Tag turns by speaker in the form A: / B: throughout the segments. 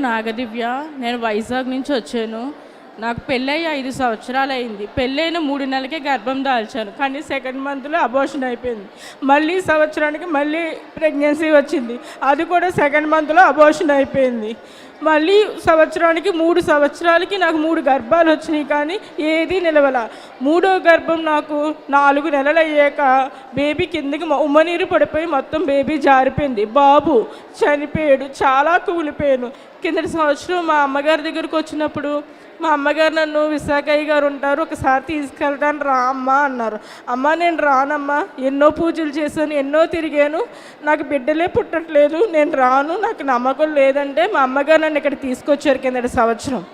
A: నాగదివ్య. నేను వైజాగ్ నుంచి వచ్చాను. నాకు పెళ్ళయ్యి 5 సంవత్సరాలు అయింది. పెళ్ళైన 3 నెలలకే గర్భం దాల్చాను, కానీ సెకండ్ మంత్లో అబోర్షన్ అయిపోయింది. మళ్ళీ సంవత్సరానికి మళ్ళీ ప్రెగ్నెన్సీ వచ్చింది, అది కూడా సెకండ్ మంత్లో అబోర్షన్ అయిపోయింది. మళ్ళీ సంవత్సరానికి 3 సంవత్సరాలకి నాకు 3 గర్భాలు వచ్చినాయి, కానీ ఏదీ నిలవల. 3వ గర్భం నాకు 4 నెలలు అయ్యాక బేబీ కిందకి ఉమ్మనీరు పడిపోయి మొత్తం బేబీ జారిపోయింది. బాబు చనిపోయాడు. చాలా కూలిపోయాను. కిందటి సంవత్సరం మా అమ్మగారి దగ్గరకు వచ్చినప్పుడు మా అమ్మగారు నన్ను, విశాఖయ్య గారు ఉంటారు, ఒకసారి తీసుకెళ్తాను రా అమ్మ అన్నారు. అమ్మ నేను రానమ్మా, ఎన్నో పూజలు చేశాను, ఎన్నో తిరిగాను, నాకు బిడ్డలే పుట్టట్లేదు, నేను రాను, నాకు నమ్మకం లేదంటే మా అమ్మగారు నన్ను ఇక్కడ తీసుకొచ్చారు. కిందటి సంవత్సరం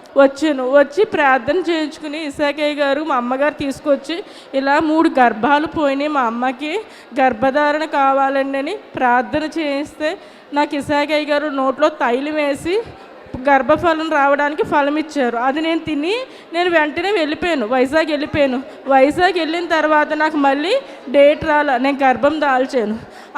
A: వచ్చి ప్రార్థన చేయించుకుని విశాఖయ్య గారు మా అమ్మగారు తీసుకొచ్చి ఇలా 3 గర్భాలు పోయినాయి, మా అమ్మకి గర్భధారణ కావాలండి అని ప్రార్థన చేయిస్తే నాకు విశాఖయ్య గారు నోట్లో తైలం వేసి గర్భఫలం రావడానికి ఫలం ఇచ్చారు. అది నేను తిని నేను వెంటనే వెళ్ళిపోయాను, వైజాగ్ వెళ్ళిపోయాను. వైజాగ్ వెళ్ళిన తర్వాత నాకు మళ్ళీ డేట్ రాలా, నేను గర్భం దాల్చాను.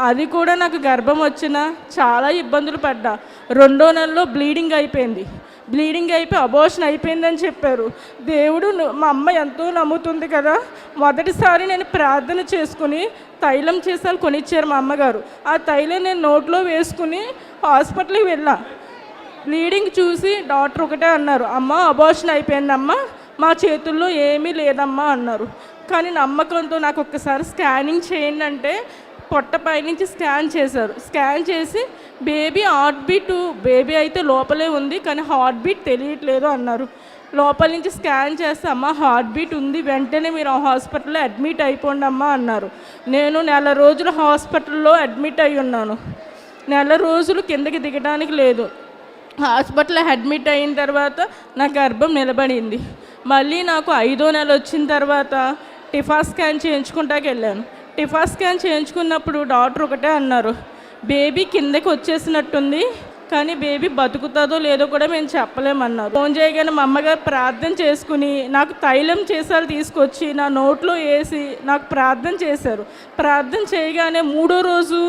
A: అది కూడా నాకు గర్భం వచ్చిన చాలా ఇబ్బందులు పడ్డా. 2వ నెలలో బ్లీడింగ్ అయిపోయింది. బ్లీడింగ్ అయిపోయి అబోర్షన్ అయిపోయిందని చెప్పారు. దేవుడు, మా అమ్మ ఎంతో నమ్ముతుంది కదా, మొదటిసారి నేను ప్రార్థన చేసుకుని తైలం చేసాలు కొనిచ్చారు మా అమ్మగారు. ఆ తైలం నేను నోట్లో వేసుకుని హాస్పిటల్కి వెళ్ళా. బ్లీడింగ్ చూసి డాక్టర్ ఒకటే అన్నారు, అమ్మ అబోర్షన్ అయిపోయిందమ్మా, మా చేతుల్లో ఏమీ లేదమ్మా అన్నారు. కానీ నమ్మకంతో నాకు ఒక్కసారి స్కానింగ్ చేయండి అంటే పొట్ట పైనుంచి స్కాన్ చేశారు. స్కాన్ చేసి బేబీ హార్ట్ బీట్, బేబీ అయితే లోపలే ఉంది కానీ హార్ట్ బీట్ తెలియట్లేదు అన్నారు. లోపల నుంచి స్కాన్ చేస్తే అమ్మ హార్ట్ బీట్ ఉంది, వెంటనే మీరు హాస్పిటల్లో అడ్మిట్ అయిపోండి అమ్మ అన్నారు. నేను 1 నెల రోజులు హాస్పిటల్లో అడ్మిట్ అయి ఉన్నాను. 1 నెల రోజులు కిందకి దిగడానికి లేదు. హాస్పిటల్లో అడ్మిట్ అయిన తర్వాత నా గర్భం నిలబడింది. మళ్ళీ నాకు 5వ నెల వచ్చిన తర్వాత టిఫా స్కాన్ చేయించుకుంటాకి వెళ్ళాను. టిఫా స్కాన్ చేయించుకున్నప్పుడు డాక్టర్ ఒకటే అన్నారు, బేబీ కిందకి వచ్చేసినట్టుంది, కానీ బేబీ బతుకుతుందో లేదో కూడా మేము చెప్పలేమన్నారు. ఫోన్ చేయగానే మా అమ్మగారు ప్రార్థన చేసుకుని నాకు తైలం చేసాలు తీసుకొచ్చి నా నోట్లో వేసి నాకు ప్రార్థన చేశారు. ప్రార్థన చేయగానే 3వ రోజు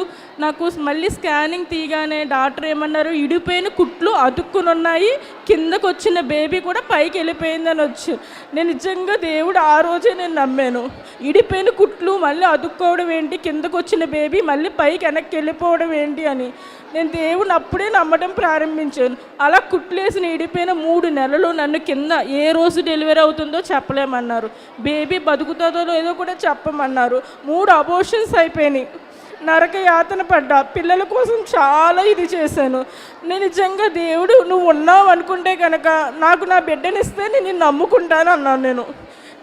A: నాకు మళ్ళీ స్కానింగ్ తీయగానే డాక్టర్ ఏమన్నారు, ఇడిపోయిన కుట్లు అతుక్కుని ఉన్నాయి, కిందకు వచ్చిన బేబీ కూడా పైకి వెళ్ళిపోయిందని వచ్చి. నేను నిజంగా దేవుడు ఆ రోజే నేను నమ్మాను. ఇడిపోయిన కుట్లు మళ్ళీ అతుక్కోవడం ఏంటి, కిందకు వచ్చిన బేబీ మళ్ళీ పైకి వెనక్కి వెళ్ళిపోవడం ఏంటి అని నేను దేవుని అప్పుడే నమ్మడం ప్రారంభించాను. అలా కుట్లేసిన ఇడిపోయిన 3 నెలలు నన్ను కింద ఏ రోజు డెలివరీ అవుతుందో చెప్పలేమన్నారు, బేబీ బతుకుతుందో లేదో కూడా చెప్పమన్నారు. 3 అబోర్షన్స్ అయిపోయినాయి. నరక యాతన పడ్డా. పిల్లల కోసం చాలా ఇది చేశాను. నేను నిజంగా దేవుడు నువ్వు ఉన్నావు అనుకుంటే కనుక నాకు నా బిడ్డనిస్తే నేను నమ్ముకుంటాను అన్నాను.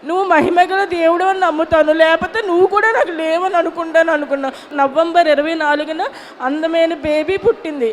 A: నువ్వు మహిమగల దేవుడు అని నమ్ముతాను, లేకపోతే నువ్వు కూడా నాకు లేవని అనుకుంటాను అనుకున్నా. నవంబర్ 24న అందమైన బేబీ పుట్టింది.